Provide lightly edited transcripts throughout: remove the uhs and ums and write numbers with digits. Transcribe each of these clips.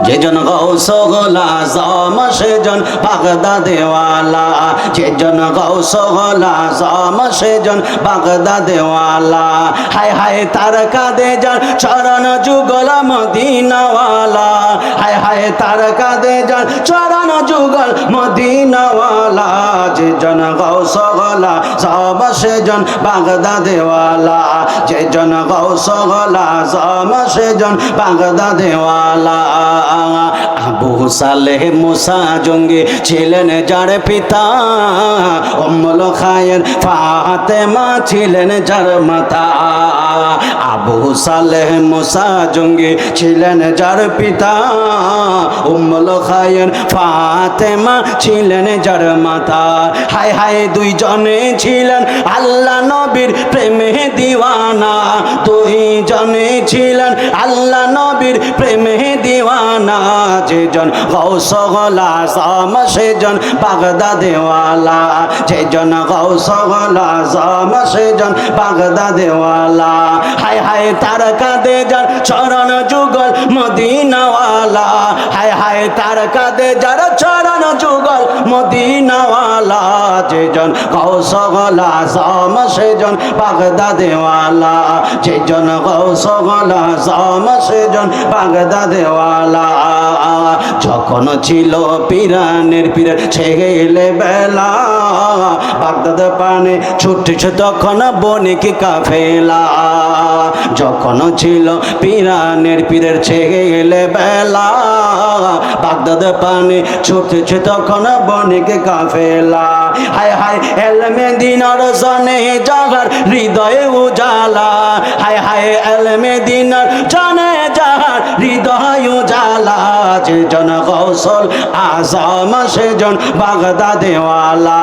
যেজন গৌসুল আজম সেজন বাগদাদেওয়ালা, যেজন গৌসুল আজম সেজন বাগদাদেওয়ালা। হায় হায় তার কাঁধে যার চরণ যুগল মদিনাওয়ালা, হায় হায় তার কাঁধে যার চরণ যুগল মদিনাওয়ালা। যেজন গৌসুল আজম সেজন বাগদাদেওয়ালা, যেজন গৌসুল আজম সেজন বাগদাদেওয়ালা। আবু সালেহ মুসা জঙ্গি ছিলেন যার পিতা, উম্মুল খায়ের ফাতেমা ছিলেন যার মাতা। আবু সালেহ মুসা জঙ্গি ছিলেন যার পিতা, উম্মুল খায়ের ফাতেমা ছিলেন যার মাতা। হায় হায় দুইজনে ছিলেন আল্লাহ নবীর প্রেমে দিওয়ানা, দুইজনে ছিলেন আল্লাহ নবীর প্রেমে দিওয়ানা। যেজন গৌসুল আজম সেজন বাগদাদেওয়ালা, যেজন গৌসুল আজম সেজন বাগদাদেওয়ালা। হায় হায় তার কাঁধে যার চরণ যুগল মদিনাওয়ালা, হায় হায় তার কাঁধে যার চরণ যুগল মদিনাওয়ালা। যেজন গৌসুল আজম সেজন বাগদাদেওয়ালা, যেজন গৌসুল আজম সেজন বাগদাদেওয়ালা। যখন ছিল পিরানের পীরের ছেলে বেলা, বাগদাদ পানে ছুটছে তখন বণিক কাফেলা। যখন ছিল পিরানের পীরের ছেলে বেলা, বাগদাদ পানে ছুটছে তখন বণিক কাফেলা। হায় হায় এলমে দিনার জনে যাহার হৃদয়ে উজালা, হায় হায় এলমে দিনার জনে যাহার হৃদয় উজালা। যেজন গৌসুল আজম সেজন বাগদাদেওয়ালা,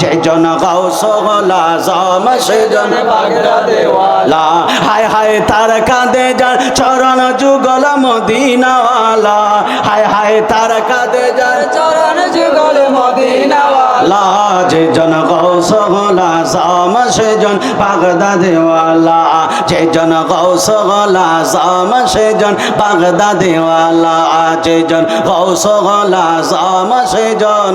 যেজন গৌসুল আজম সেজন বাগদাদেওয়ালা। হায় হায় তার কাঁধে যার চরণ যুগল মদিনাওয়ালা, হায় হায় তার কাঁধে যার চরণ যুগল মদিনাওয়ালা। যেজন গৌসুল আজম সেজন বাগদাদেওয়ালা, যেজন গৌসুল আজম সেজন বাগদাদেওয়ালা, যেজন গৌসুল আজম সেজন